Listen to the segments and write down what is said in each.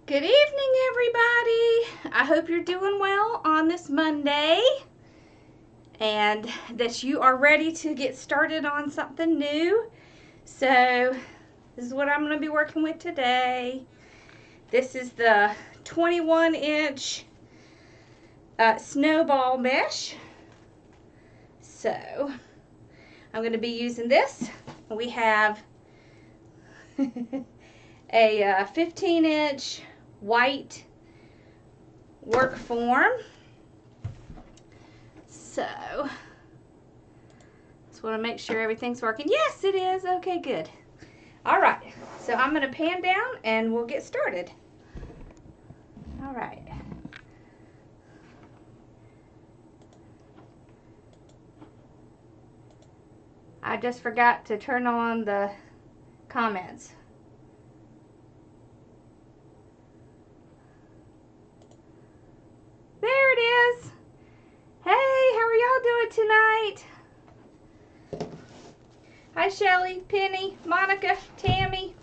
Good evening, everybody. I hope you're doing well on this Monday and that you are ready to get started on something new. So this is what I'm going to be working with today. This is the 21-inch snowball mesh. So I'm going to be using this. We have a 15-inch white work form. So just want to make sure everything's working. Yes, it is. Okay, good. All right, so I'm going to pan down and we'll get started. All right. I just forgot to turn on the comments. There it is. Hey, how are y'all doing tonight? Hi, Shelly, Penny, Monica, Tammy,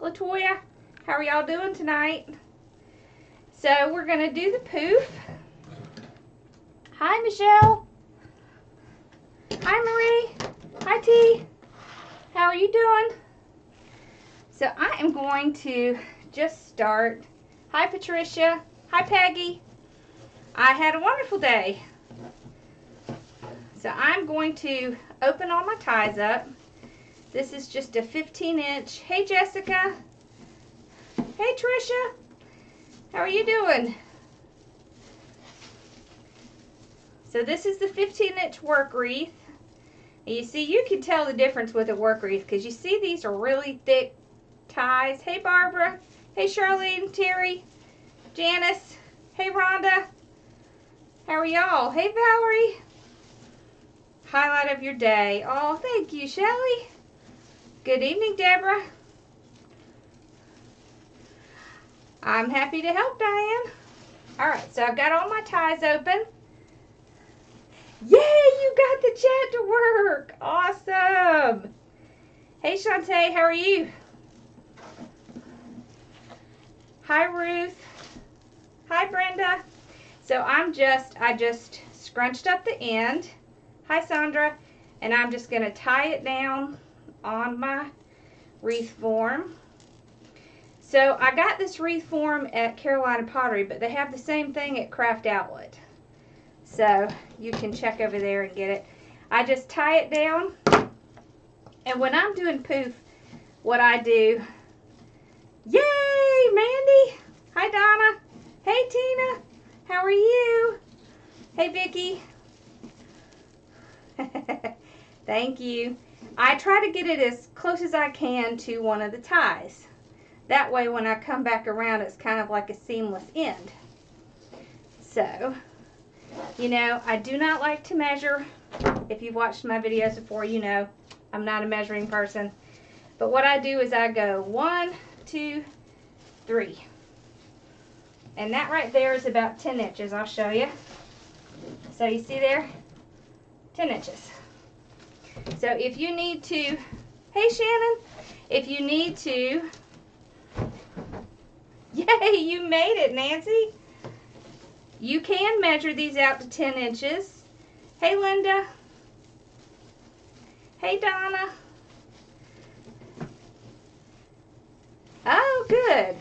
Latoya. How are y'all doing tonight? So we're going to do the poof. Hi, Michelle. Hi, Marie. Hi, T. How are you doing? So I am going to just start. Hi, Patricia. Hi, Peggy. I had a wonderful day. So I'm going to open all my ties up. This is just a 15-inch. Hey, Jessica. Hey, Tricia. How are you doing? So this is the 15-inch work wreath. And you see, you can tell the difference with a work wreath because you see these are really thick ties. Hey, Barbara. Hey, Charlene, Terry, Janice. Hey, Rhonda. How are y'all? Hey, Valerie. Highlight of your day. Oh, thank you, Shelly. Good evening, Deborah. I'm happy to help, Diane. All right, so I've got all my ties open. Yay, you got the chat to work. Awesome. Hey, Shantae, how are you? Hi, Ruth. Hi, Brenda. So I just scrunched up the end. Hi, Sandra. And I'm just going to tie it down on my wreath form. So I got this wreath form at Carolina Pottery, but they have the same thing at Craft Outlet. So you can check over there and get it. I just tie it down. And when I'm doing poof, what I do, yay, Mandy. Hi, Donna. Hey, Tina. How are you? Hey, Vicki. Thank you. I try to get it as close as I can to one of the ties. That way when I come back around it's kind of like a seamless end. So, you know, I do not like to measure. If you've watched my videos before, you know I'm not a measuring person. But what I do is I go 1, 2, 3. And that right there is about 10 inches. I'll show you. So you see there? 10 inches. So if you need to, hey Shannon, if you need to, yay, you made it, Nancy. You can measure these out to 10 inches. Hey Linda. Hey Donna. Oh, good.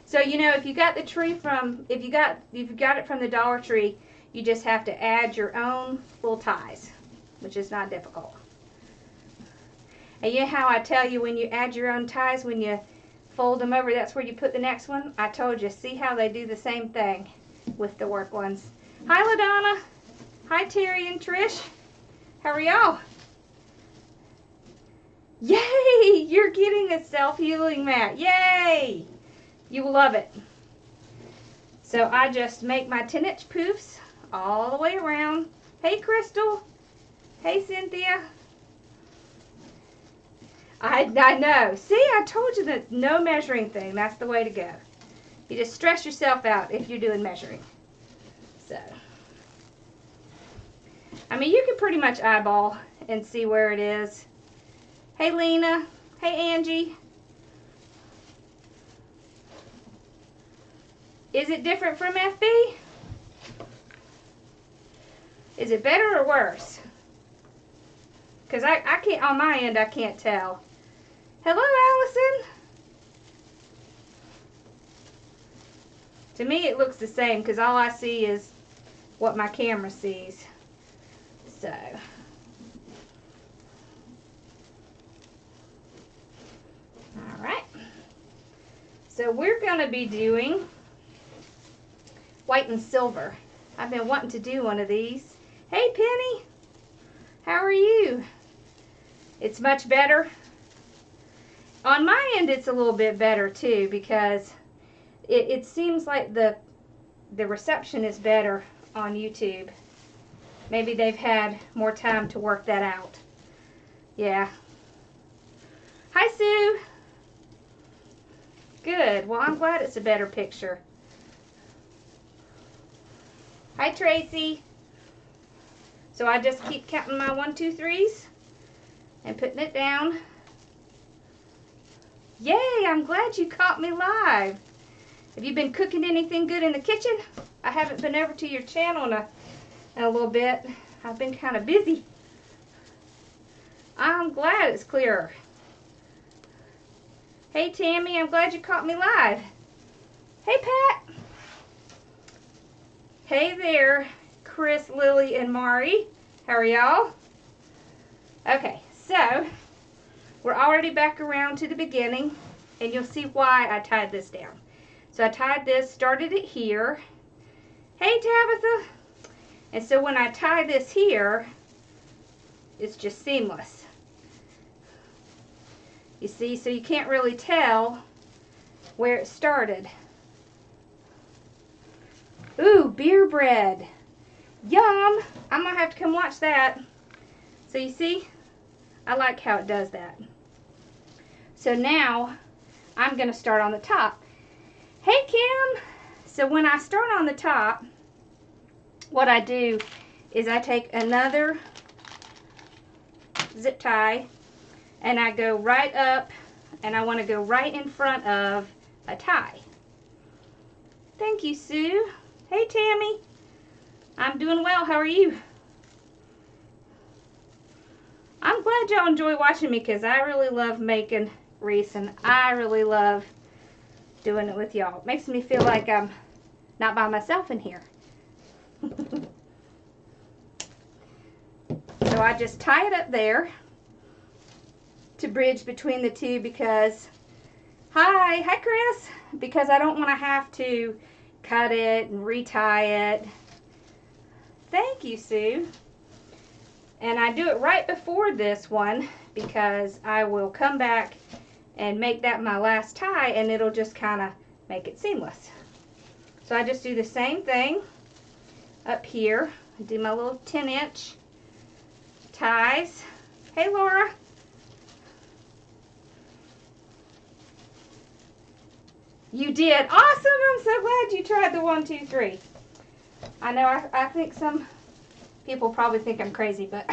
So you know, if you got the tree from, if you got it from the Dollar Tree, you just have to add your own little ties, which is not difficult. And you know how I tell you when you add your own ties, when you fold them over, that's where you put the next one? I told you, see how they do the same thing with the work ones. Hi, LaDonna. Hi, Terry and Trish. How are y'all? Yay! You're getting a self-healing mat. Yay! You will love it. So I just make my 10-inch poofs all the way around. Hey, Crystal. Hey, Cynthia. I know. See, I told you that no measuring thing. That's the way to go. You just stress yourself out if you're doing measuring. So, I mean, you can pretty much eyeball and see where it is. Hey, Lena. Hey, Angie. Is it different from FB? Is it better or worse? Because I can't, on my end, I can't tell. Hello, Allison. To me, it looks the same because all I see is what my camera sees. So. All right. So we're going to be doing white and silver. I've been wanting to do one of these. Hey, Penny. How are you? It's much better. On my end, it's a little bit better too because it seems like the reception is better on YouTube. Maybe they've had more time to work that out. Yeah. Hi, Sue. Good. Well, I'm glad it's a better picture. Hi, Tracy. So I just keep counting my 1, 2, 3s and putting it down. Yay, I'm glad you caught me live. Have you been cooking anything good in the kitchen? I haven't been over to your channel in a little bit. I've been kind of busy. I'm glad it's clearer. Hey, Tammy, I'm glad you caught me live. Hey, Pat. Hey there, Chris, Lily, and Mari. How are y'all? Okay, so we're already back around to the beginning, and you'll see why I tied this down. So I tied this, started it here. Hey, Tabitha. And so when I tie this here, it's just seamless. You see, so you can't really tell where it started. Ooh, beer bread. Yum! I'm gonna have to come watch that. So you see, I like how it does that. So now, I'm gonna start on the top. Hey, Kim! So when I start on the top, what I do is I take another zip tie and I go right up, and I want to go right in front of a tie. Thank you, Sue. Hey, Tammy. I'm doing well. How are you? I'm glad y'all enjoy watching me because I really love making wreaths, and I really love doing it with y'all. It makes me feel like I'm not by myself in here. So I just tie it up there to bridge between the two because, hi Chris, because I don't want to have to cut it and retie it. Thank you, Sue. And I do it right before this one because I will come back and make that my last tie, and it'll just kind of make it seamless. So I just do the same thing up here. I do my little 10-inch ties. Hey, Laura. You did. Awesome. I'm so glad you tried the 1, 2, 3. I know I think some people probably think I'm crazy, but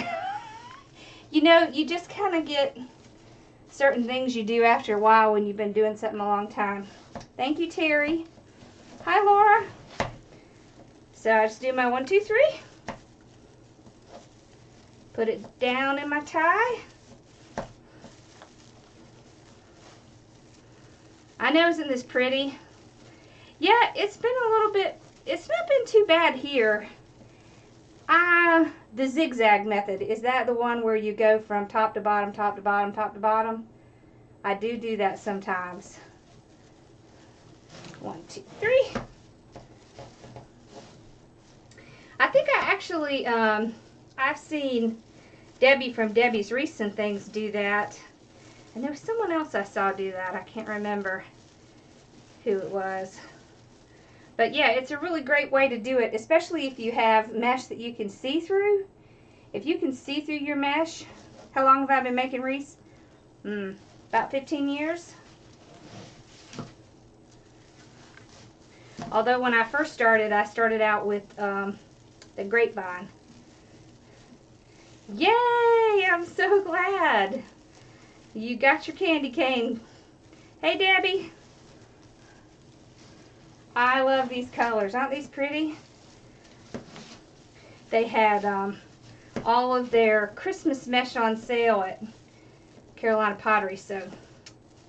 you know, you just kind of get certain things you do after a while when you've been doing something a long time. Thank you, Terry. Hi, Laura. So I just do my 1, 2, 3. Put it down in my tie. I know, isn't this pretty? Yeah, it's been a little bit, it's not been too bad here. The zigzag method, is that the one where you go from top to bottom, top to bottom, top to bottom? I do that sometimes. 1, 2, 3. I think I actually, I've seen Debbie from Debbie's Recent Things do that. And there was someone else I saw do that. I can't remember who it was. But yeah, it's a really great way to do it, especially if you have mesh that you can see through. If you can see through your mesh, how long have I been making wreaths? About 15 years. Although when I first started, I started out with the grapevine. Yay! I'm so glad. You got your candy cane. Hey, Debbie. I love these colors. Aren't these pretty? They had all of their Christmas mesh on sale at Carolina Pottery, so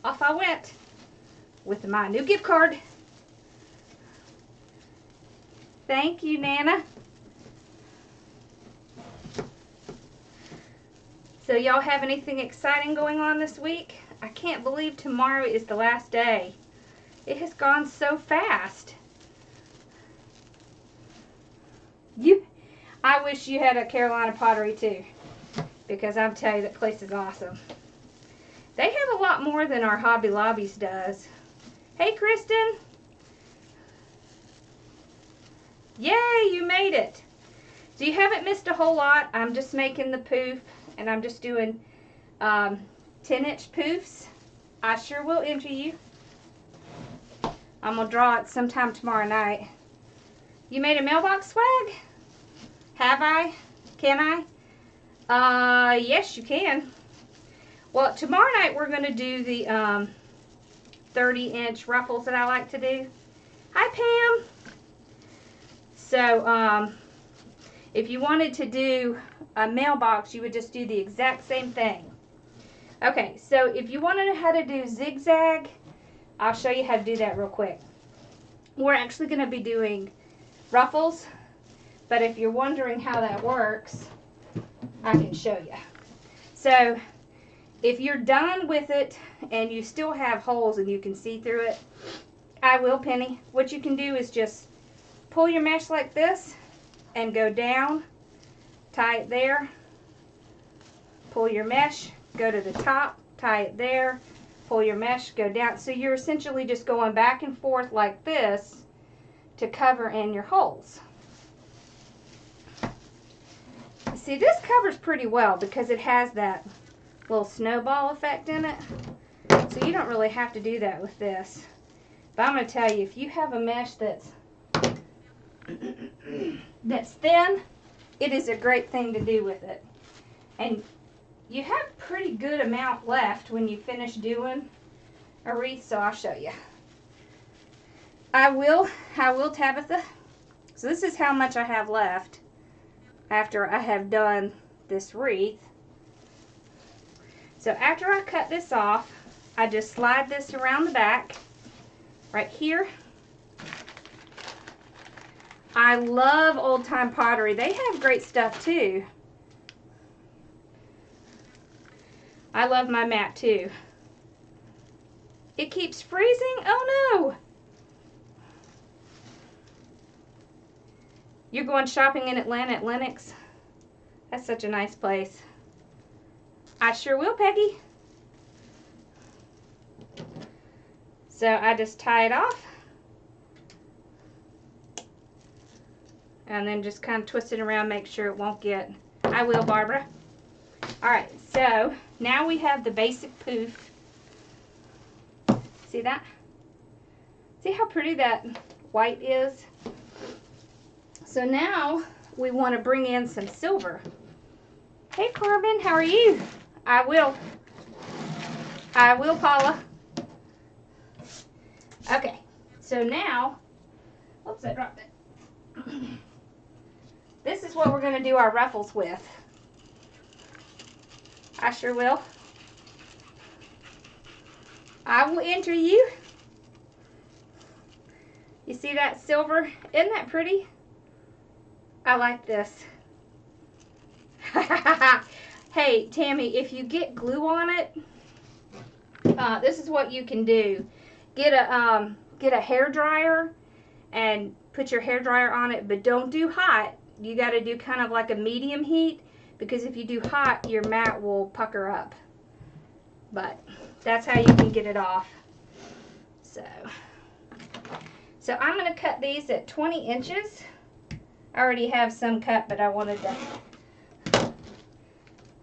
off I went with my new gift card. Thank you, Nana. So y'all have anything exciting going on this week? I can't believe tomorrow is the last day. It has gone so fast. I wish you had a Carolina Pottery too, because I'm telling you, that place is awesome. They have a lot more than our Hobby Lobbies does. Hey, Kristen. Yay, you made it. So you haven't missed a whole lot. I'm just making the poof, and I'm just doing 10-inch poofs. I sure will enter you. I'm going to draw it sometime tomorrow night. You made a mailbox swag? Have I? Can I? Yes, you can. Well, tomorrow night we're going to do the 30-inch ruffles that I like to do. Hi, Pam. So, if you wanted to do a mailbox, you would just do the exact same thing. Okay, so if you want to know how to do zigzag, I'll show you how to do that real quick. We're actually going to be doing ruffles, but if you're wondering how that works, I can show you. So, if you're done with it and you still have holes and you can see through it, I will, Penny. What you can do is just pull your mesh like this and go down, tie it there, pull your mesh, go to the top, tie it there, pull your mesh, go down. So you're essentially just going back and forth like this to cover in your holes. See, this covers pretty well because it has that little snowball effect in it. So you don't really have to do that with this. But I'm going to tell you, if you have a mesh that's thin, it is a great thing to do with it. And you have pretty good amount left when you finish doing a wreath, so I'll show you. I will, Tabitha. So this is how much I have left after I have done this wreath. So after I cut this off, I just slide this around the back, right here. I love Old Time Pottery. They have great stuff too. I love my mat too. It keeps freezing? Oh no! You're going shopping in Atlanta at Lenox? That's such a nice place. I sure will, Peggy. So I just tie it off. And then just kind of twist it around, make sure it won't get... I will, Barbara. Alright, so now we have the basic poof. See that? See how pretty that white is? So now we want to bring in some silver. Hey, Corbin, how are you? I will, Paula. Okay, so now, oops, I dropped it. This is what we're going to do our ruffles with. I sure will. I will enter you. You see that silver? Isn't that pretty? I like this. Hey, Tammy, if you get glue on it, this is what you can do. Get a hair dryer and put your hair dryer on it, but don't do hot. You got to do kind of like a medium heat, because if you do hot, your mat will pucker up. But that's how you can get it off. So I'm going to cut these at 20 inches. I already have some cut, but I wanted to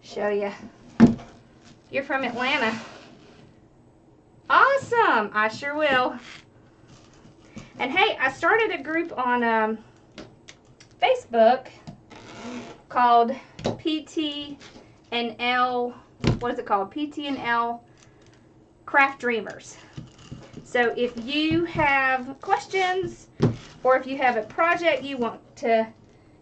show you. You're from Atlanta. Awesome! I sure will. And hey, I started a group on Facebook called PT&L, what is it called? PT&L Craft Dreamers. So if you have questions, or if you have a project you want to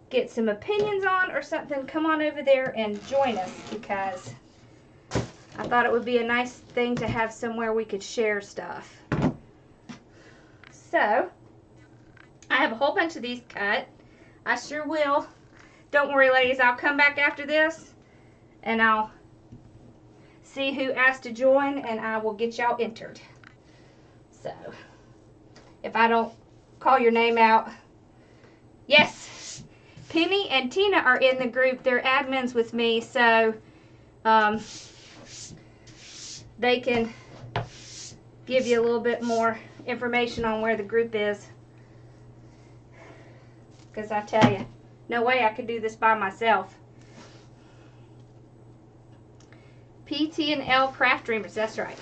get some opinions on or something, come on over there and join us, because I thought it would be a nice thing to have somewhere we could share stuff. So I have a whole bunch of these cut. I sure will. Don't worry, ladies, I'll come back after this and I'll see who asked to join, and I will get y'all entered. So if I don't call your name out, yes, Penny and Tina are in the group. They're admins with me, so they can give you a little bit more information on where the group is. Because I tell you, no way I could do this by myself. PT&L Craft Dreamers, that's right.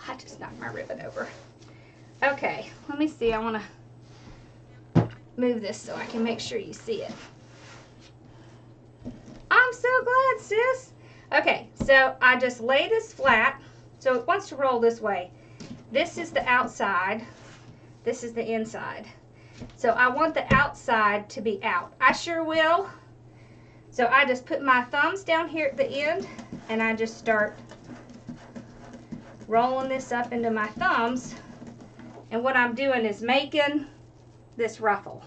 I just knocked my ribbon over. Okay, let me see. I want to move this so I can make sure you see it. I'm so glad, sis. Okay, so I just lay this flat. So it wants to roll this way. This is the outside. This is the inside. So I want the outside to be out. I sure will. So I just put my thumbs down here at the end, and I just start rolling this up into my thumbs. And what I'm doing is making this ruffle.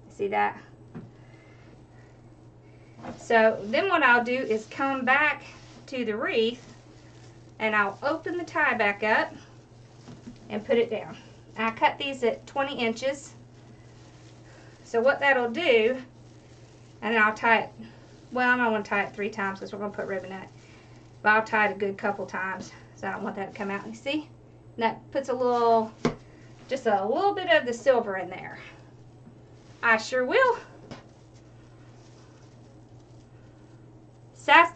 See that? So then what I'll do is come back to the wreath, and I'll open the tie back up and put it down. I cut these at 20 inches. So what that'll do, and then I'll tie it, well, I'm not going to tie it 3 times because we're going to put ribbon in it. But I'll tie it a good couple times, so I don't want that to come out. You see? And that puts a little, just a little bit of the silver in there. I sure will.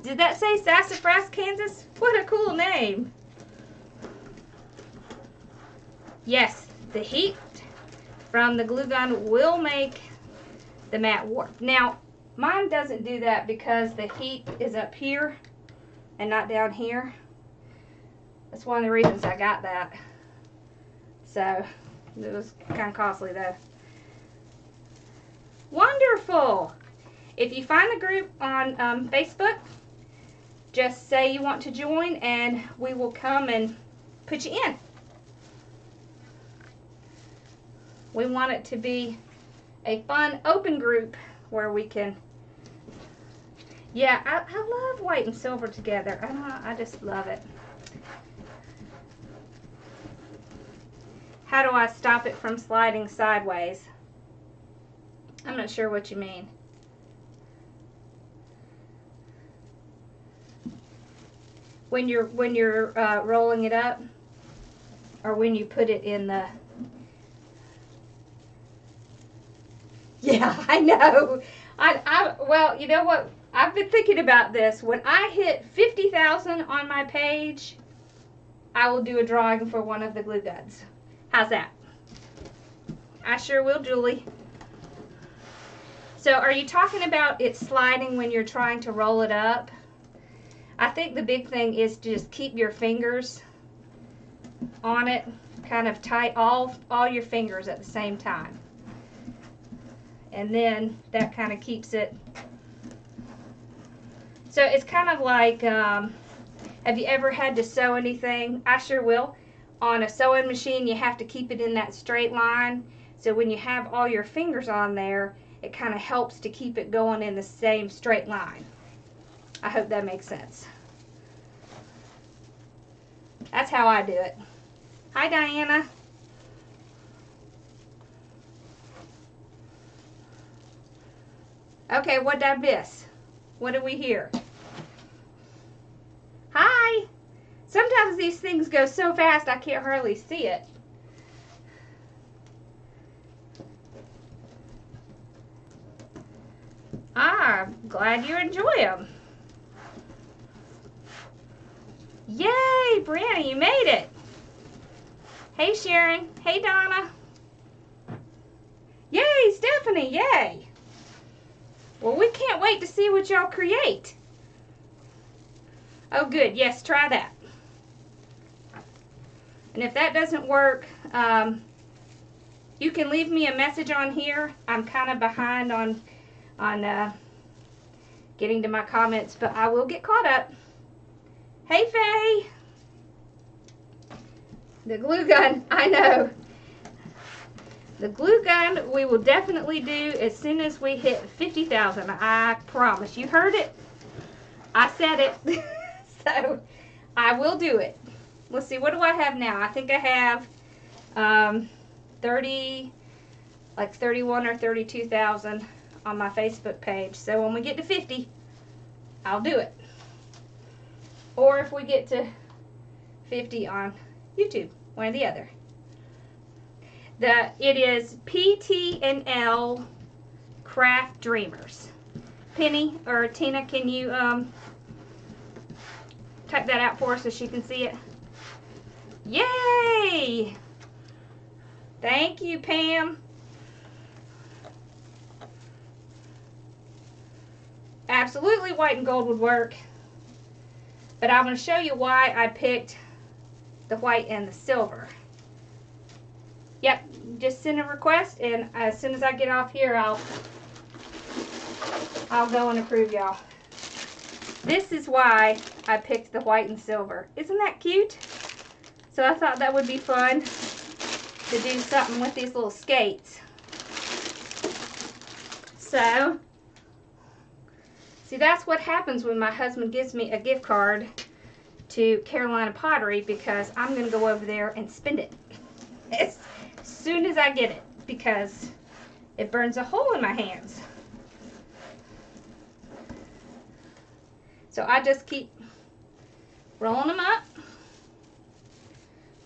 Did that say Sassafras, Kansas? What a cool name. Yes, the heat from the glue gun will make the mat warp. Now, mine doesn't do that because the heat is up here and not down here. That's one of the reasons I got that. So, it was kind of costly though. Wonderful! If you find the group on Facebook, just say you want to join and we will come and put you in. We want it to be a fun, open group where we can, yeah, I love white and silver together. I just love it. How do I stop it from sliding sideways? I'm not sure what you mean. When you're rolling it up, or when you put it in the, yeah, I know. Well, you know what? I've been thinking about this. When I hit 50,000 on my page, I will do a drawing for one of the glue guns. How's that? I sure will, Julie. So are you talking about it sliding when you're trying to roll it up? I think the big thing is to just keep your fingers on it, kind of tight, all your fingers at the same time. And then that kind of keeps it. So it's kind of like, have you ever had to sew anything? I sure will. On a sewing machine, you have to keep it in that straight line. So when you have all your fingers on there, it kind of helps to keep it going in the same straight line. I hope that makes sense. That's how I do it. Hi, Diana. Okay, what did I miss? What did we hear? Hi. Sometimes these things go so fast I can't hardly see it. I'm glad you enjoy them. Yay, Brianna, you made it. Hey, Sharon. Hey, Donna. Yay, Stephanie, yay. Well, we can't wait to see what y'all create. Oh, good. Yes, try that. And if that doesn't work, you can leave me a message on here. I'm kind of behind on getting to my comments, but I will get caught up. Hey, Faye! The glue gun, I know. The glue gun we will definitely do as soon as we hit 50,000. I promise. You heard it. I said it. So I will do it. Let's see, what do I have now? I think I have 31 or 32,000 on my Facebook page. So when we get to 50, I'll do it. Or if we get to 50 on YouTube, one or the other. It is PT&L Craft Dreamers. Penny or Tina, can you type that out for us so she can see it? Yay! Thank you, Pam. Absolutely, white and gold would work. But I'm going to show you why I picked the white and the silver. Yep, just send a request, and as soon as I get off here, I'll go and approve y'all. This is why I picked the white and silver. Isn't that cute? So I thought that would be fun to do something with these little skates. So, see, that's what happens when my husband gives me a gift card to Carolina Pottery, because I'm going to go over there and spend it as soon as I get it, because it burns a hole in my hands. So I just keep rolling them up.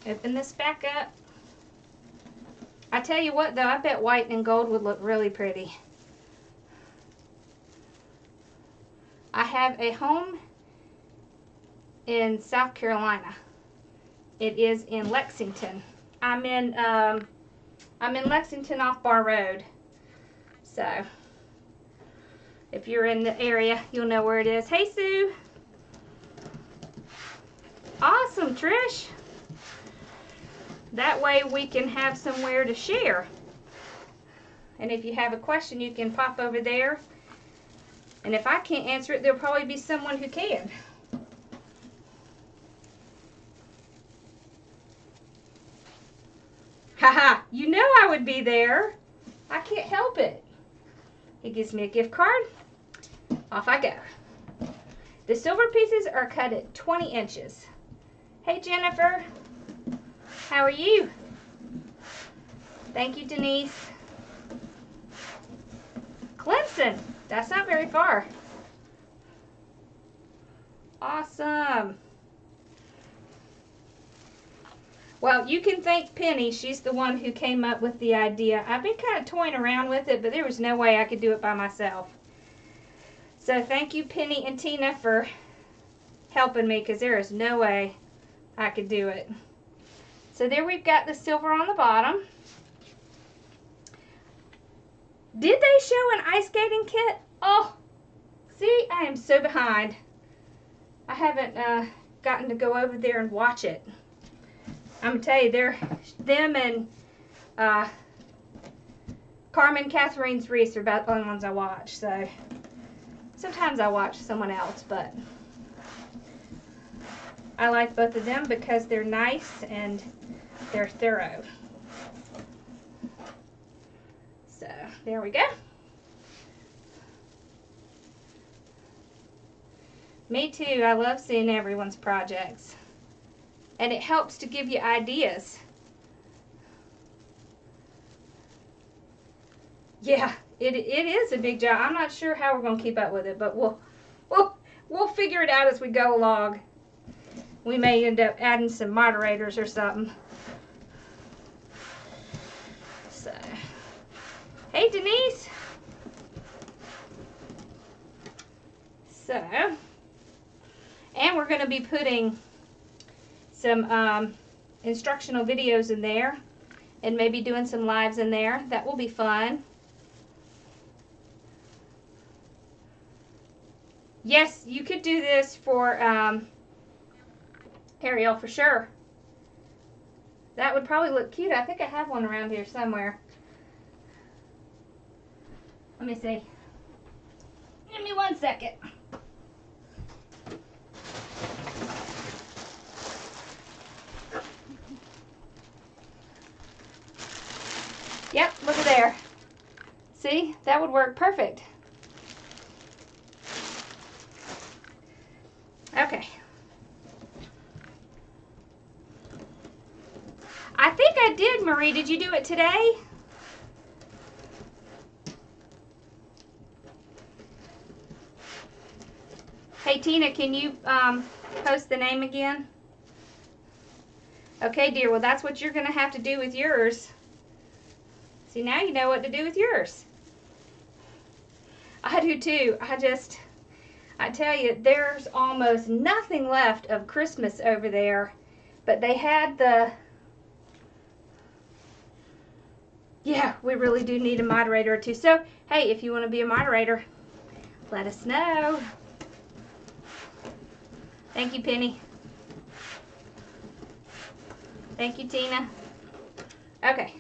Open this back up. I tell you what though, I bet white and gold would look really pretty. I have a home in South Carolina. It is in Lexington. I'm in Lexington off Bar Road. So if you're in the area, you'll know where it is. Hey, Sue. Awesome, Trish. That way we can have somewhere to share. And if you have a question, you can pop over there. And if I can't answer it, there'll probably be someone who can. Haha, you know I would be there. I can't help it. He gives me a gift card. Off I go. The silver pieces are cut at 20 inches. Hey, Jennifer. How are you? Thank you, Denise. Clemson. That's not very far. Awesome. Well, you can thank Penny. She's the one who came up with the idea. I've been kind of toying around with it, but there was no way I could do it by myself. So thank you, Penny and Tina, for helping me, because there is no way I could do it. So there we've got the silver on the bottom. Did they show an ice skating kit? Oh, see, I am so behind. I haven't gotten to go over there and watch it. I'm going to tell you, them and Carmen Catherine's Reese are about the only ones I watch. So sometimes I watch someone else, but I like both of them because they're nice and they're thorough. So there we go. Me too. I love seeing everyone's projects. And it helps to give you ideas. Yeah, it is a big job. I'm not sure how we're going to keep up with it, but we'll figure it out as we go along. We may end up adding some moderators or something. So, hey, Denise. So, and we're going to be putting some instructional videos in there, and maybe doing some lives in there. That will be fun. Yes, you could do this for Ariel for sure. That would probably look cute. I think I have one around here somewhere. Let me see. Give me 1 second. Yep, look at there. See, that would work perfect. Okay. I think I did, Marie. Did you do it today? Hey, Tina, can you post the name again? Okay, dear. Well, that's what you're going to have to do with yours. See, now you know what to do with yours. I do too. I tell you, there's almost nothing left of Christmas over there. But they had the... Yeah, we really do need a moderator or two. So, hey, if you want to be a moderator, let us know. Thank you, Penny. Thank you, Tina. Okay.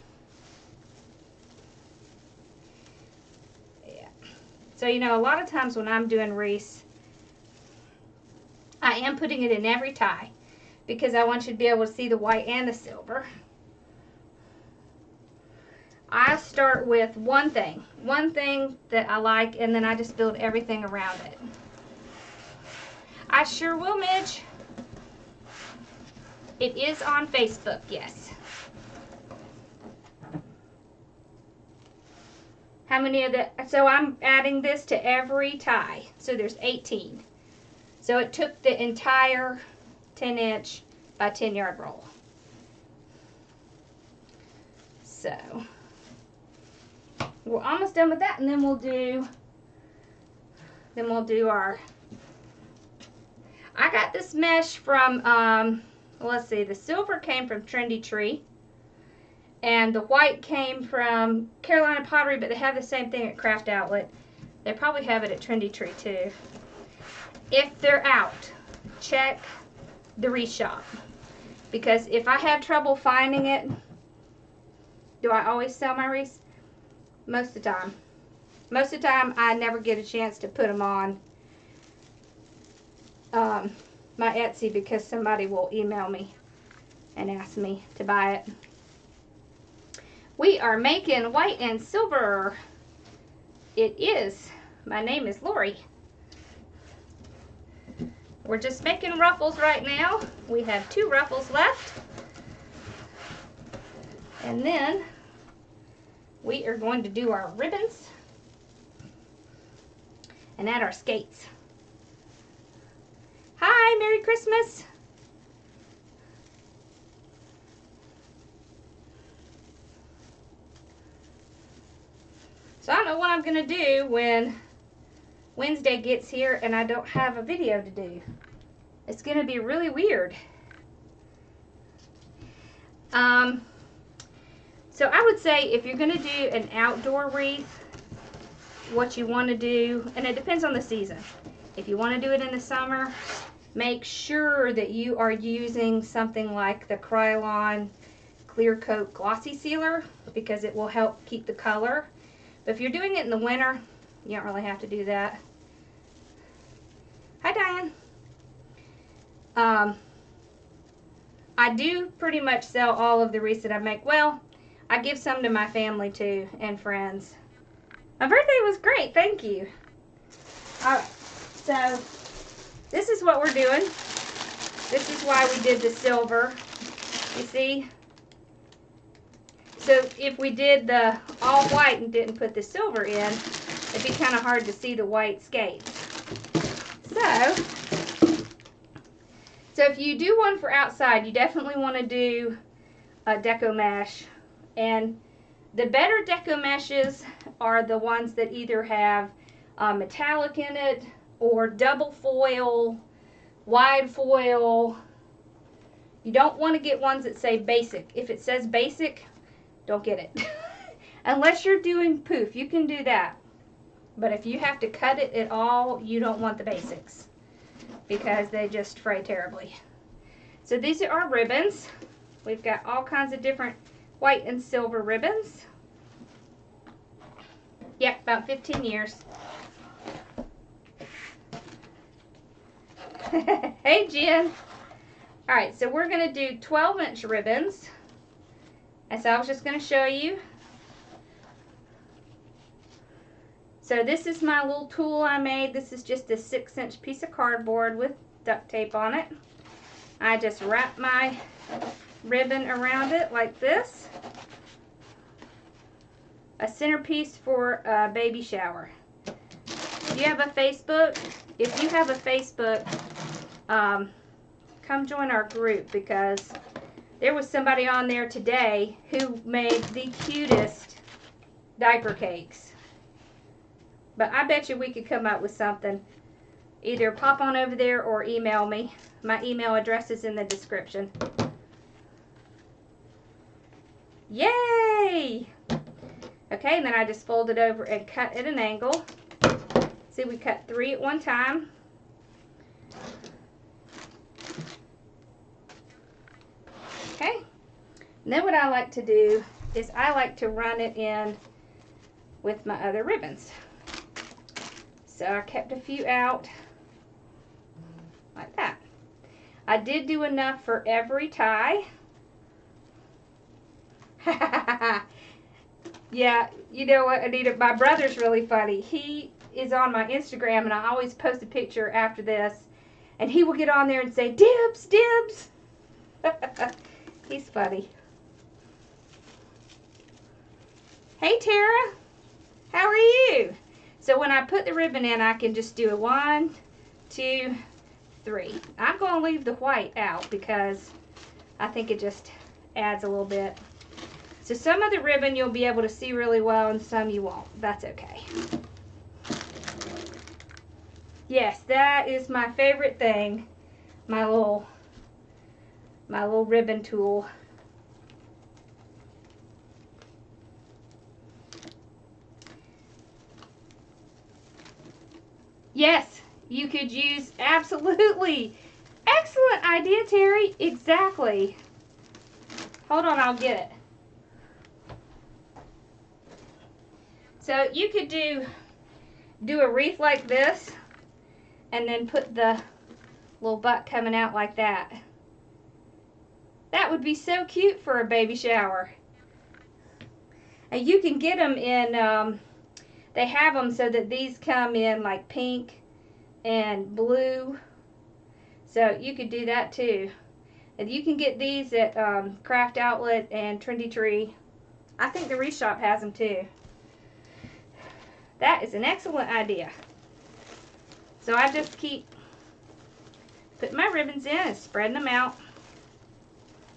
Yeah. So, you know, a lot of times when I'm doing wreaths, I am putting it in every tie because I want you to be able to see the white and the silver. I start with one thing that I like, and then I just build everything around it. I sure will, Midge. It is on Facebook, yes. How many of the, so I'm adding this to every tie. So there's 18. So it took the entire 10-inch by 10-yard roll. So we're almost done with that, and then we'll do our, I got this mesh from, let's see, the silver came from Trendy Tree, and the white came from Carolina Pottery, but they have the same thing at Craft Outlet. They probably have it at Trendy Tree too. If they're out, check the wreath shop, because if I have trouble finding it, do I always sell my wreaths? Most of the time. Most of the time, I never get a chance to put them on my Etsy because somebody will email me and ask me to buy it. We are making white and silver. It is. My name is Lori. We're just making ruffles right now. We have 2 ruffles left. And then we are going to do our ribbons and add our skates. Hi, Merry Christmas. So I don't know what I'm going to do when Wednesday gets here and I don't have a video to do. It's going to be really weird. So I would say if you're going to do an outdoor wreath, what you want to do, and it depends on the season. If you want to do it in the summer, make sure that you are using something like the Krylon Clear Coat Glossy Sealer, because it will help keep the color. But if you're doing it in the winter, you don't really have to do that. Hi, Diane. I do pretty much sell all of the wreaths that I make. Well, I give some to my family too and friends. My birthday was great, thank you. Alright, so this is what we're doing. This is why we did the silver. You see? So if we did the all white and didn't put the silver in, it'd be kind of hard to see the white skates. So if you do one for outside, you definitely want to do a deco mesh. And the better deco meshes are the ones that either have metallic in it or double foil, wide foil. You don't want to get ones that say basic. If it says basic, don't get it. Unless you're doing poof, you can do that. But if you have to cut it at all, you don't want the basics because they just fray terribly. So these are our ribbons. We've got all kinds of different white and silver ribbons. Yep, about 15 years. Hey, Jen. All right, so we're going to do 12-inch ribbons. And so I was just going to show you. So this is my little tool I made. This is just a 6-inch piece of cardboard with duct tape on it. I just wrap my ribbon around it like this. A centerpiece for a baby shower. Do you have a Facebook? If you have a Facebook, come join our group, because there was somebody on there today who made the cutest diaper cakes. But I bet you we could come up with something. Either pop on over there or email me. My email address is in the description. Yay! Okay, and then I just fold it over and cut at an angle. See, we cut 3 at one time. Okay. And then what I like to do is I like to run it in with my other ribbons. So I kept a few out like that. I did do enough for every tie. Yeah, you know what, Anita, my brother's really funny. He is on my Instagram, and I always post a picture after this, and he will get on there and say, "Dibs, dibs." He's funny. Hey, Tara. How are you? So when I put the ribbon in, I can just do a 1, 2, 3. I'm going to leave the white out because I think it just adds a little bit. So some of the ribbon you'll be able to see really well, and some you won't. That's okay. Yes, that is my favorite thing. My little ribbon tool. Yes, you could use, absolutely. Excellent idea, Terry. Exactly. Hold on, I'll get it. So you could do a wreath like this, and then put the little butt coming out like that. That would be so cute for a baby shower. And you can get them in, they have them so that these come in like pink and blue. So you could do that too. And you can get these at Craft Outlet and Trendy Tree. I think the Wreath Shop has them too. That is an excellent idea. So I just keep putting my ribbons in and spreading them out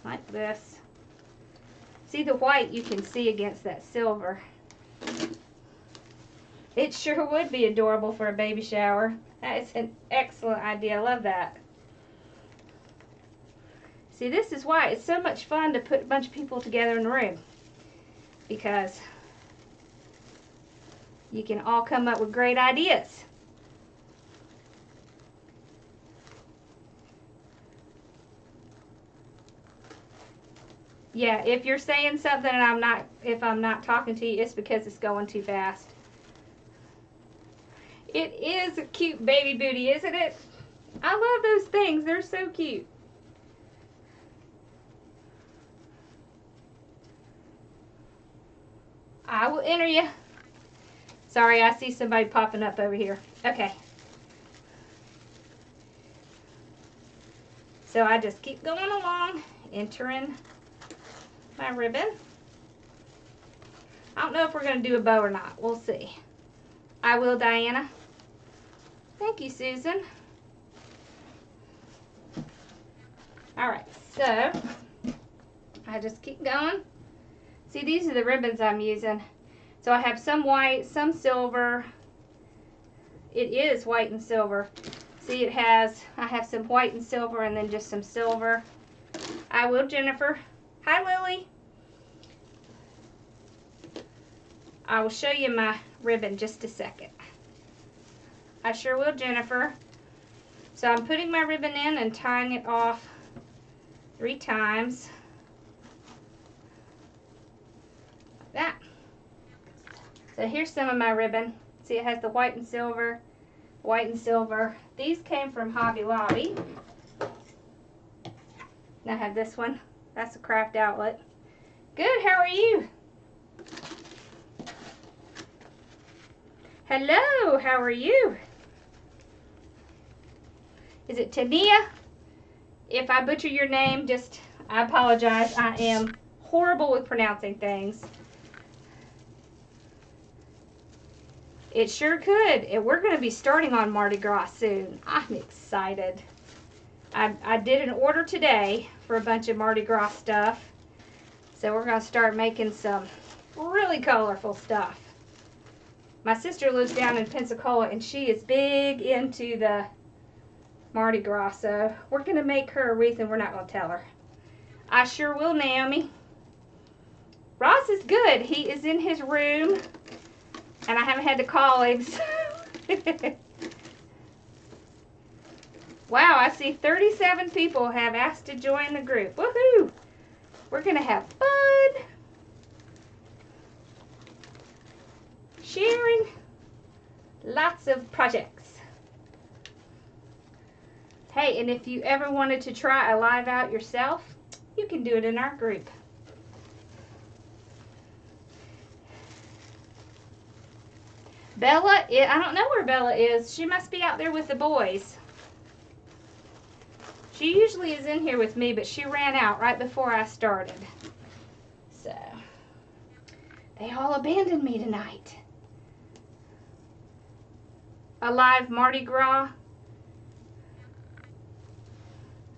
like this. See, the white you can see against that silver. It sure would be adorable for a baby shower. That is an excellent idea. I love that. See, this is why it's so much fun to put a bunch of people together in a room, because you can all come up with great ideas. Yeah, if you're saying something and if I'm not talking to you, it's because it's going too fast. It is a cute baby booty, isn't it? I love those things. They're so cute. I will enter you. Sorry, I see somebody popping up over here. Okay. So I just keep going along, entering my ribbon. I don't know if we're going to do a bow or not. We'll see. I will, Diana. Thank you, Susan. Alright, so I just keep going. See, these are the ribbons I'm using. So I have some white, some silver. It is white and silver. See, I have some white and silver, and then just some silver. I will, Jennifer. Hi, Lily. I will show you my ribbon just a second. I sure will, Jennifer. So I'm putting my ribbon in and tying it off 3 times. So here's some of my ribbon. See, it has the white and silver, white and silver. These came from Hobby Lobby. And I have this one. That's a craft outlet. Good, how are you? Hello, how are you? Is it Tania? If I butcher your name, I apologize. I am horrible with pronouncing things. It sure could. And we're going to be starting on Mardi Gras soon. I'm excited. I did an order today for a bunch of Mardi Gras stuff. So we're going to start making some really colorful stuff. My sister lives down in Pensacola and she is big into the Mardi Gras. So we're going to make her a wreath and we're not going to tell her. I sure will, Naomi. Ross is good. He is in his room. And I haven't had to call him. Wow, I see 37 people have asked to join the group. Woohoo! We're going to have fun. Sharing lots of projects. Hey, and if you ever wanted to try a live out yourself, you can do it in our group. Bella, I don't know where Bella is. She must be out there with the boys. She usually is in here with me, but she ran out right before I started. So, they all abandoned me tonight. A live Mardi Gras.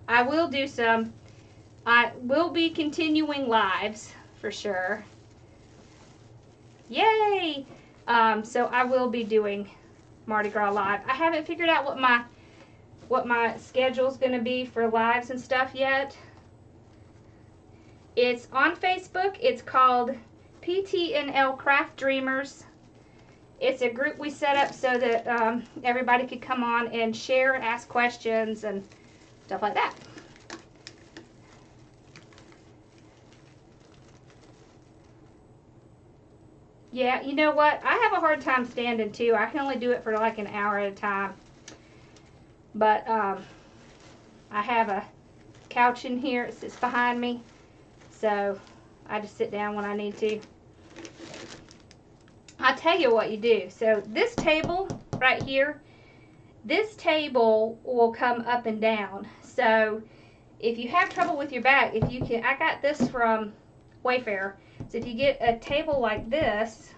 I will do some. I will be continuing lives for sure. Yay! So I will be doing Mardi Gras live. I haven't figured out what my schedule's going to be for lives and stuff yet. It's on Facebook. It's called PTNL Craft Dreamers. It's a group we set up so that everybody could come on and share and ask questions and stuff like that. Yeah, you know what? I have a hard time standing too. I can only do it for like an hour at a time. But I have a couch in here. It sits behind me. So I just sit down when I need to. I'll tell you what you do. So this table right here, this table will come up and down. So if you have trouble with your back, if you can, I got this from Wayfair. So if you get a table like this,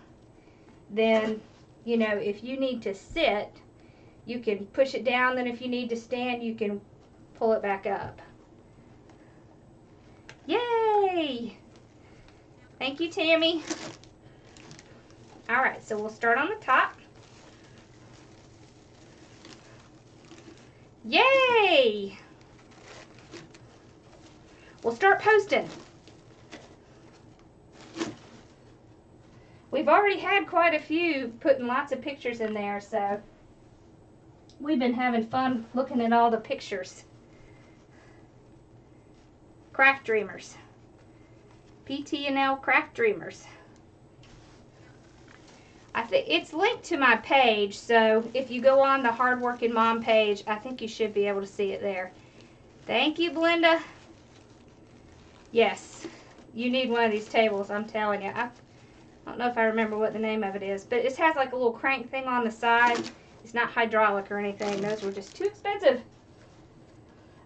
then, you know, if you need to sit, you can push it down. Then if you need to stand, you can pull it back up. Yay! Thank you, Tammy. All right, so we'll start on the top. Yay! We'll start posting. We've already had quite a few putting lots of pictures in there, so we've been having fun looking at all the pictures. Craft Dreamers. PTNL Craft Dreamers. I think it's linked to my page, so if you go on the Hardworking Mom page, I think you should be able to see it there. Thank you, Belinda. Yes, you need one of these tables, I'm telling you. I don't know if I remember what the name of it is, but it has like a little crank thing on the side. It's not hydraulic or anything. Those were just too expensive.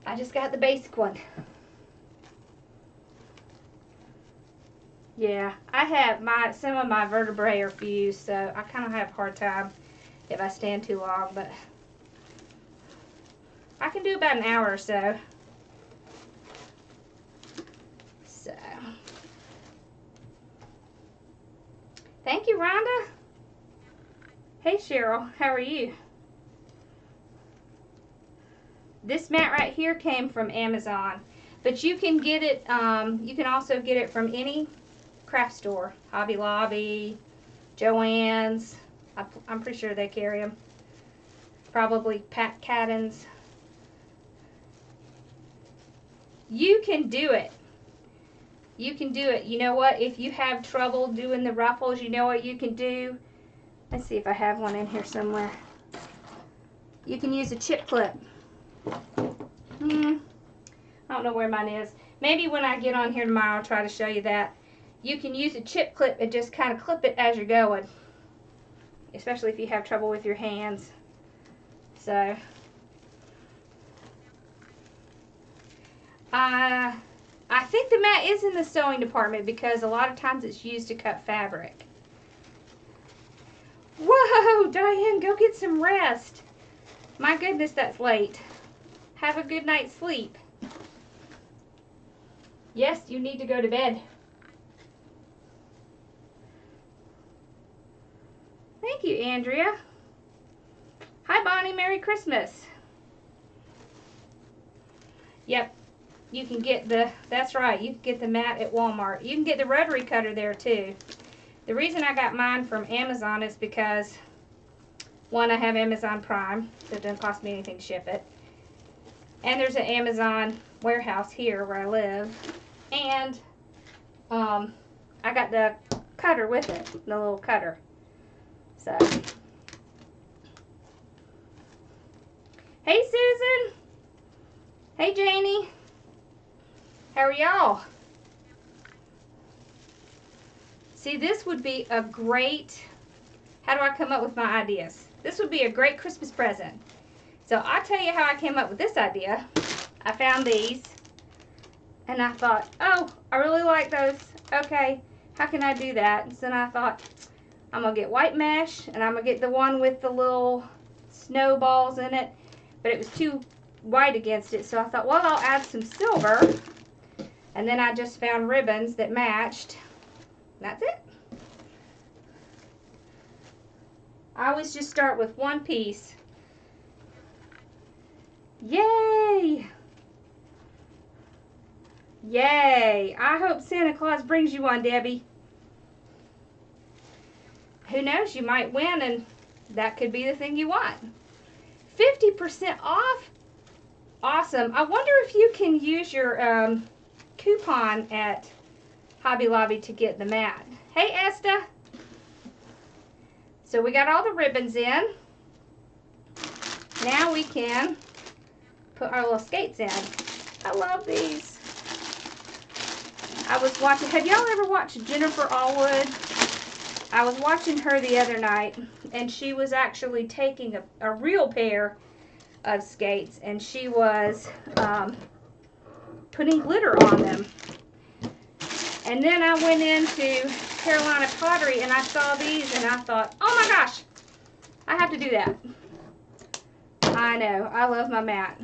I just got the basic one. Yeah, I have some of my vertebrae are fused, so I kind of have a hard time if I stand too long, but I can do about an hour or so. So, thank you, Rhonda. Hey, Cheryl, how are you? This mat right here came from Amazon, but you can get it, you can also get it from any craft store. Hobby Lobby, Joann's, I'm pretty sure they carry them. Probably Pat Cadden's. You can do it. You can do it. You know what? If you have trouble doing the ruffles, you know what you can do? Let's see if I have one in here somewhere. You can use a chip clip. I don't know where mine is. Maybe when I get on here tomorrow, I'll try to show you that. You can use a chip clip and just kind of clip it as you're going. Especially if you have trouble with your hands. So, I think the mat is in the sewing department because a lot of times it's used to cut fabric. Whoa, Diane, go get some rest. My goodness, that's late. Have a good night's sleep. Yes, you need to go to bed. Thank you, Andrea. Hi, Bonnie. Merry Christmas. Yep, you can get the, that's right, you can get the mat at Walmart. You can get the rotary cutter there, too. The reason I got mine from Amazon is because, one, I have Amazon Prime, so it doesn't cost me anything to ship it. And there's an Amazon warehouse here where I live. And I got the cutter with it, the little cutter. So, hey Susan. Hey Janie. How are y'all? See, this would be a great, how do I come up with my ideas? This would be a great Christmas present. So I'll tell you how I came up with this idea. I found these and I thought, oh, I really like those. Okay, how can I do that? And so then I thought, I'm going to get white mesh and I'm going to get the one with the little snowballs in it. But it was too white against it, so I thought, well, I'll add some silver. And then I just found ribbons that matched. That's it. I always just start with one piece. Yay! Yay! I hope Santa Claus brings you one, Debbie. Who knows, you might win and that could be the thing you want. 50% off? Awesome. I wonder if you can use your coupon at Hobby Lobby to get the mat. Hey, Esther. So we got all the ribbons in. Now we can put our little skates in. I love these. I was watching, have y'all ever watched Jennifer Allwood? I was watching her the other night, and she was actually taking a real pair of skates, and she was putting glitter on them. And then I went into Carolina Pottery, and I saw these, and I thought, oh my gosh, I have to do that. I know, I love my mat.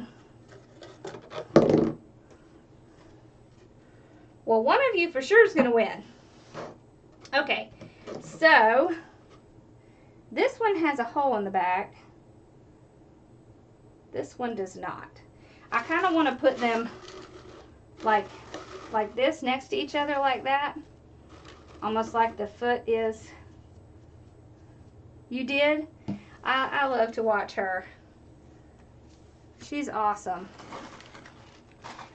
Well, one of you for sure is going to win. Okay, so this one has a hole in the back. This one does not. I kind of want to put them like this next to each other like that. Almost like the foot is. You did? I love to watch her. She's awesome.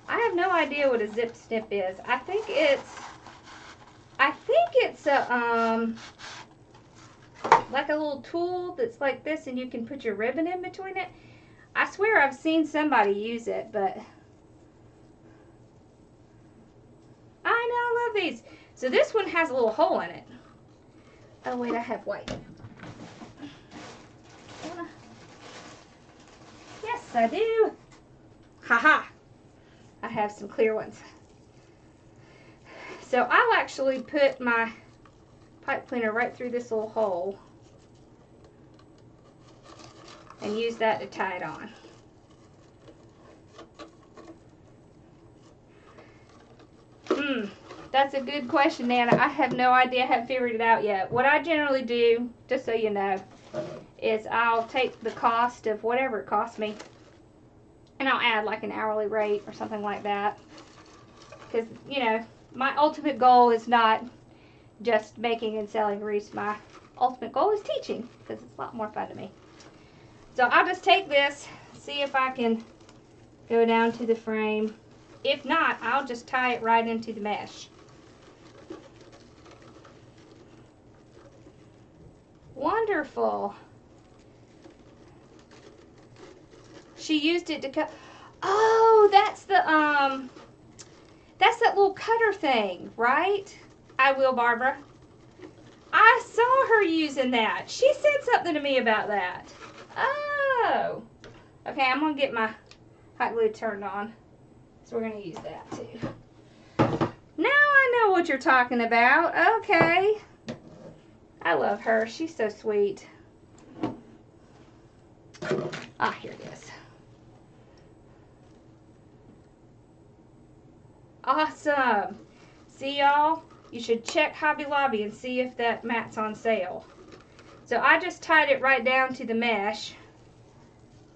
I have no idea what a zip snip is. I think it's a like a little tool that's like this, and you can put your ribbon in between it. I swear I've seen somebody use it, but I know, I love these. So this one has a little hole in it. Oh wait, I have white. Yes, I do. Haha. I have some clear ones. So I'll actually put my pipe cleaner right through this little hole and use that to tie it on. That's a good question, Nana. I have no idea. I haven't figured it out yet. What I generally do, just so you know, is I'll take the cost of whatever it costs me, and I'll add like an hourly rate or something like that. Because, you know, my ultimate goal is not just making and selling wreaths. My ultimate goal is teaching, because it's a lot more fun to me. So I'll just take this, see if I can go down to the frame. If not, I'll just tie it right into the mesh. Wonderful. She used it to cut. Oh, that's that little cutter thing, right? I will, Barbara. I saw her using that. She said something to me about that. Oh. Okay, I'm going to get my hot glue turned on. So we're going to use that too. Now I know what you're talking about. Okay. I love her. She's so sweet. Ah, here it is. Awesome. See, y'all? You should check Hobby Lobby and see if that mat's on sale. So I just tied it right down to the mesh.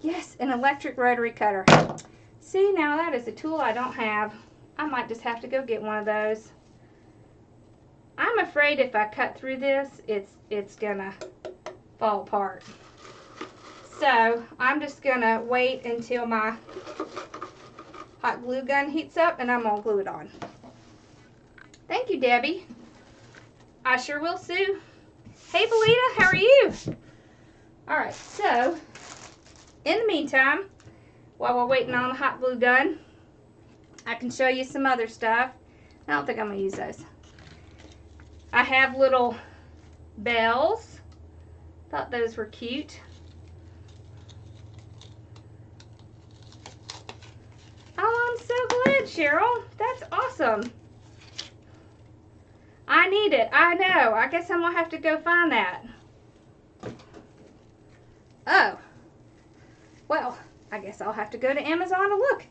Yes, an electric rotary cutter. See, now that is a tool I don't have. I might just have to go get one of those. I'm afraid if I cut through this, it's gonna fall apart. So I'm just gonna wait until my hot glue gun heats up and I'm gonna glue it on. Thank you, Debbie. I sure will, Sue. Hey, Belita, how are you? All right, so in the meantime, while we're waiting on the hot glue gun, I can show you some other stuff. I don't think I'm gonna use those. I have little bells. Thought those were cute. Oh, I'm so glad, Cheryl. That's awesome. I need it. I know. I guess I'm gonna have to go find that. Oh. Well, I guess I'll have to go to Amazon to look.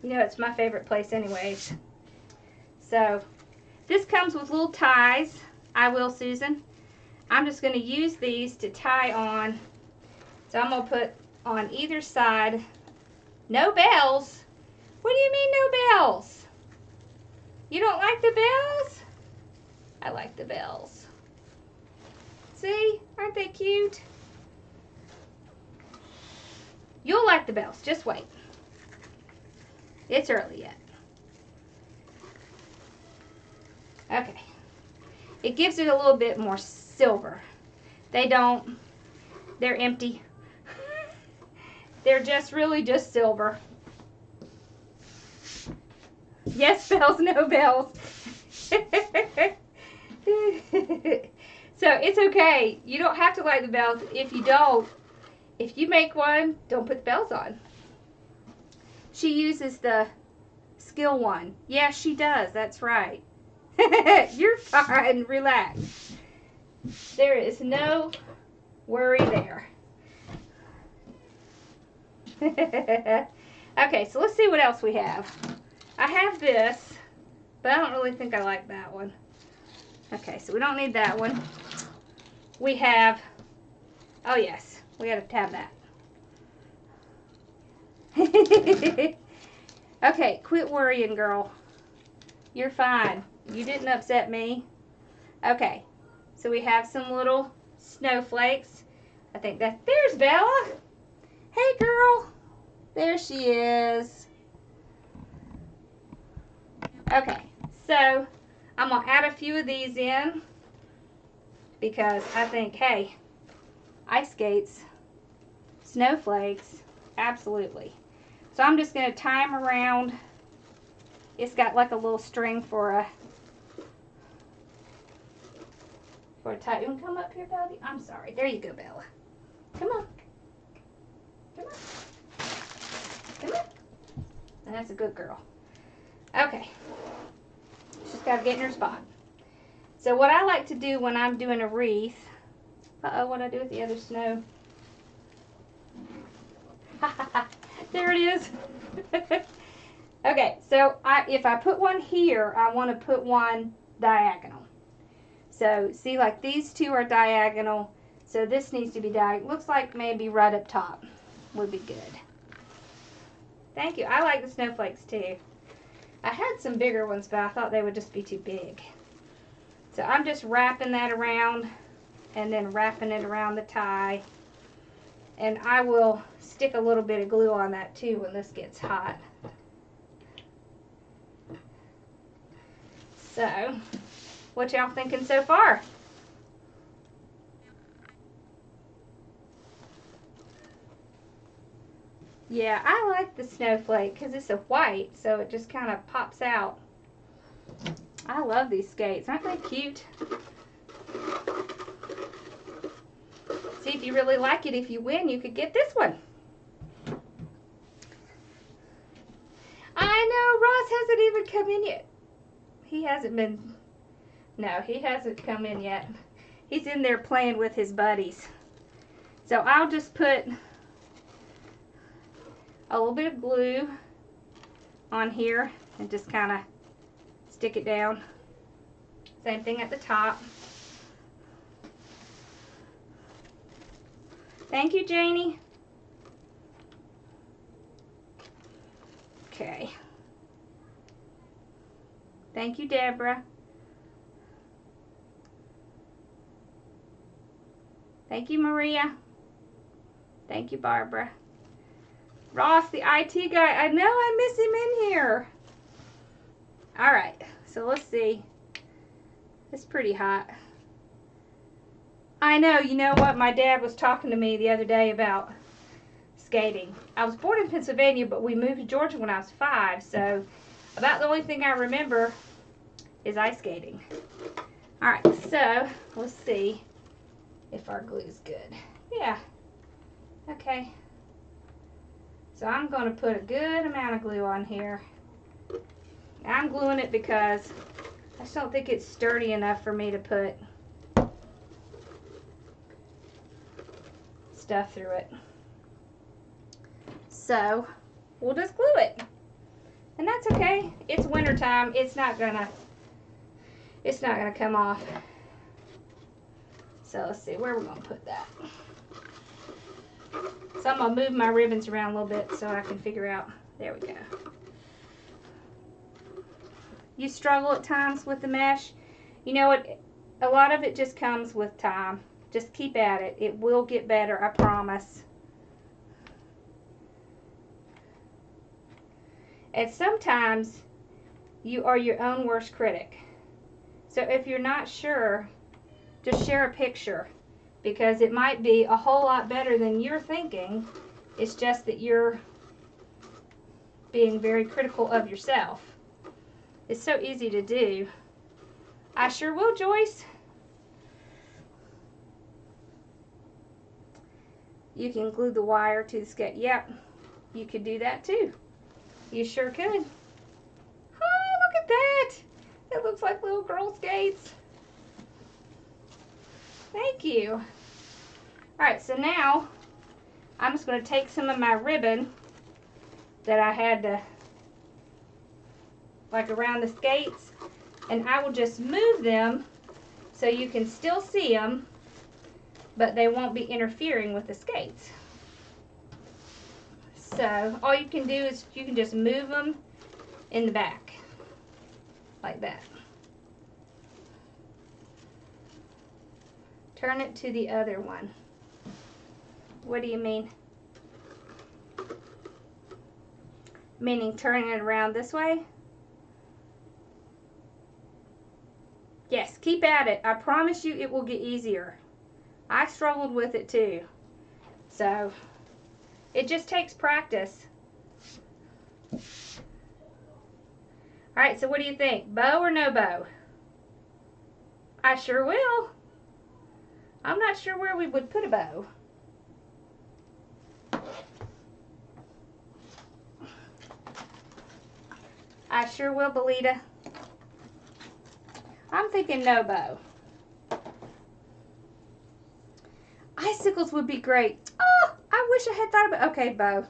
You know, it's my favorite place anyways. So, this comes with little ties. I will, Susan. I'm just going to use these to tie on. So, I'm going to put on either side. No bells? What do you mean no bells? You don't like the bells? I like the bells. See? Aren't they cute? You'll like the bells. Just wait. It's early yet. Okay. It gives it a little bit more silver. They don't. They're empty. They're just really just silver. Yes, bells, no bells. So it's okay. You don't have to like the bells. If you don't, if you make one, don't put the bells on. She uses the skill one. Yes, she does. That's right. You're fine. Relax. There is no worry there. Okay, so let's see what else we have. I have this, but I don't really think I like that one. Okay, so we don't need that one. We have, oh yes, we gotta tab that. Okay, quit worrying, girl. You're fine. You didn't upset me. Okay, so we have some little snowflakes. I think that, there's Bella. Hey, girl. There she is. Okay, so I'm going to add a few of these in because I think, hey, ice skates, snowflakes, absolutely. So I'm just going to tie them around. It's got like a little string for a tie. You want to come up here, Bella? I'm sorry. There you go, Bella. Come on. Come on. Come on. That's a good girl. Okay. She's got to get in her spot. So what I like to do when I'm doing a wreath, what I do with the other snow? There it is. Okay, so if I put one here, I want to put one diagonal. So see, like these two are diagonal, so this needs to be diagonal. Looks like maybe right up top would be good. Thank you. I like the snowflakes too. I had some bigger ones, but I thought they would just be too big. So I'm just wrapping that around and then wrapping it around the tie. And I will stick a little bit of glue on that too when this gets hot. So, what y'all thinking so far? Yeah, I like the snowflake because it's a white, so it just kind of pops out. I love these skates. Aren't they cute? See, if you really like it, if you win, you could get this one. I know, Ross hasn't even come in yet. He hasn't been, no, he hasn't come in yet. He's in there playing with his buddies. So I'll just put a little bit of glue on here and just kind of stick it down. Same thing at the top. Thank you, Janie. Okay. Thank you, Deborah. Thank you, Maria. Thank you, Barbara. Ross, the IT guy. I know, I miss him in here. All right, so let's see. It's pretty hot. I know, you know what? My dad was talking to me the other day about skating. I was born in Pennsylvania, but we moved to Georgia when I was 5, so about the only thing I remember is ice skating. All right, so let's see if our glue is good. Yeah, okay. So I'm going to put a good amount of glue on here. I'm gluing it because I just don't think it's sturdy enough for me to put stuff through it. So we'll just glue it. And that's okay. It's winter time. It's not gonna come off. So let's see where we're gonna put that. So I'm gonna move my ribbons around a little bit so I can figure out. There we go. You struggle at times with the mesh. You know what? A lot of it just comes with time. Just keep at it. It will get better, I promise. And sometimes you are your own worst critic. So if you're not sure, just share a picture, because it might be a whole lot better than you're thinking. It's just that you're being very critical of yourself. It's so easy to do. I sure will, Joyce. You can glue the wire to the skate. Yep, you could do that too. You sure could. Oh, look at that. It looks like little girl skates. Thank you. All right, so now I'm just going to take some of my ribbon that I had to, like around the skates, and I will just move them so you can still see them, but they won't be interfering with the skates. So all you can do is you can just move them in the back like that. Turn it to the other one. What do you mean? Meaning turning it around this way? Yes, keep at it. I promise you it will get easier. I struggled with it too. So it just takes practice. All right, so what do you think? Bow or no bow? I sure will. I'm not sure where we would put a bow. I sure will, Belita. I'm thinking no bow. Icicles would be great. Oh, I wish I had thought about, okay, bow.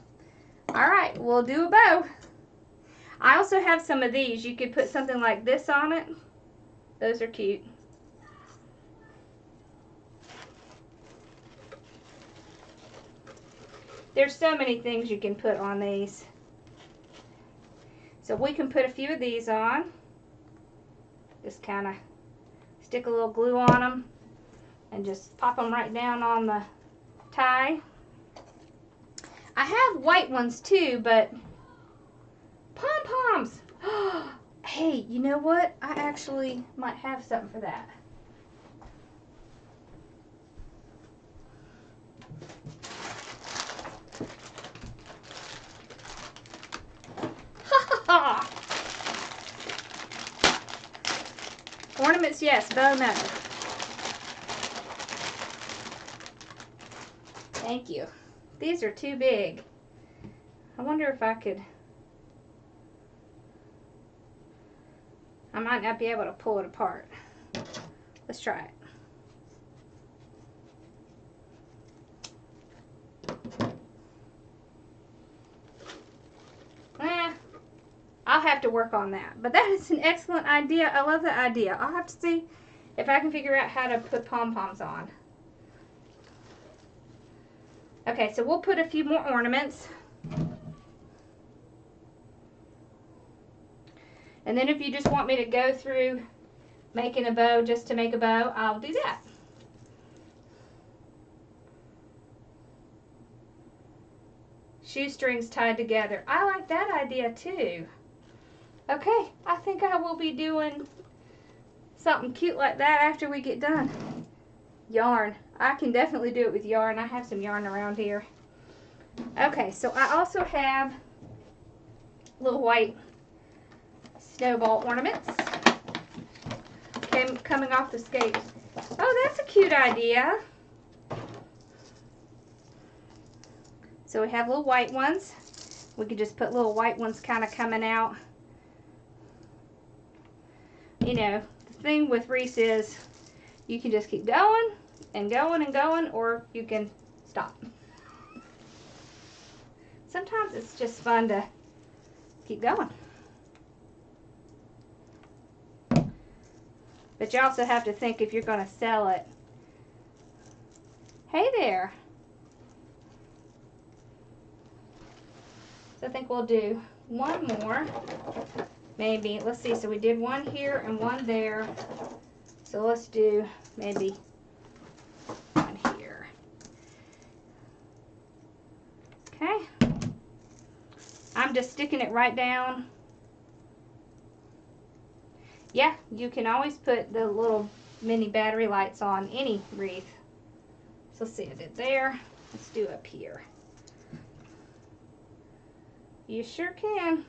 All right, we'll do a bow. I also have some of these. You could put something like this on it. Those are cute. There's so many things you can put on these. So we can put a few of these on. Just kind of stick a little glue on them and just pop them right down on the tie. I have white ones too, but pom-poms. Hey, you know what? I actually might have something for that. Ornaments, yes. Bow, no. Thank you. These are too big. I wonder if I could... I might not be able to pull it apart. Let's try it. I'll have to work on that. But that is an excellent idea. I love that idea. I'll have to see if I can figure out how to put pom-poms on. Okay, so we'll put a few more ornaments. And then if you just want me to go through making a bow just to make a bow, I'll do that. Shoestrings tied together. I like that idea too. Okay, I think I will be doing something cute like that after we get done. Yarn. I can definitely do it with yarn. I have some yarn around here. Okay, so I also have little white snowball ornaments coming off the skate. Oh, that's a cute idea. So we have little white ones. We could just put little white ones kind of coming out. You know, the thing with Wreath is you can just keep going and going and going, or you can stop. Sometimes it's just fun to keep going. But you also have to think if you're going to sell it. Hey there. So I think we'll do one more. Maybe, let's see, so we did one here and one there. So let's do maybe one here. Okay. I'm just sticking it right down. Yeah, you can always put the little mini battery lights on any wreath. So let's see, I did there. Let's do up here. You sure can.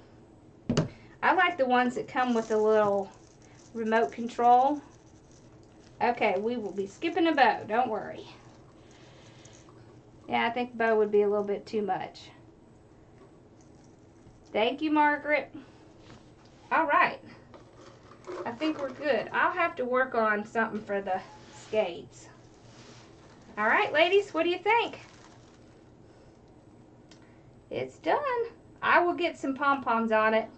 I like the ones that come with a little remote control. Okay, we will be skipping a bow, don't worry. Yeah, I think bow would be a little bit too much. Thank you, Margaret. All right. I think we're good. I'll have to work on something for the skates. All right, ladies, what do you think? It's done. I will get some pom-poms on it.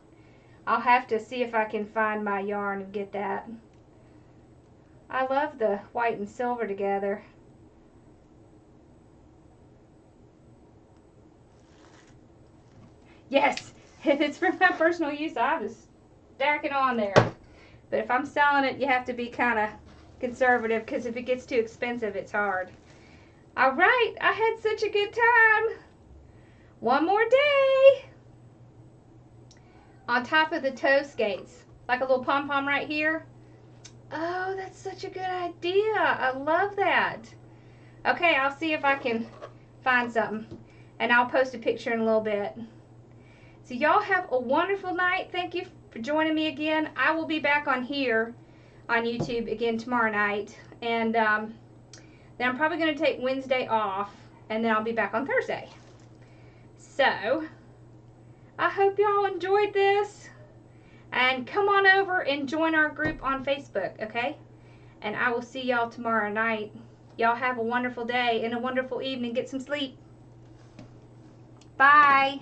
I'll have to see if I can find my yarn and get that. I love the white and silver together. Yes, if it's for my personal use, I'll just stack it on there. But if I'm selling it, you have to be kind of conservative, because if it gets too expensive, it's hard. All right, I had such a good time. One more day. On top of the toe skates, like a little pom-pom right here. Oh, that's such a good idea. I love that. Okay, I'll see if I can find something, and I'll post a picture in a little bit. So y'all have a wonderful night. Thank you for joining me again. I will be back on here on YouTube again tomorrow night, and then I'm probably going to take Wednesday off, and then I'll be back on Thursday. So I hope y'all enjoyed this, and come on over and join our group on Facebook, okay? And I will see y'all tomorrow night. Y'all have a wonderful day and a wonderful evening. Get some sleep. Bye.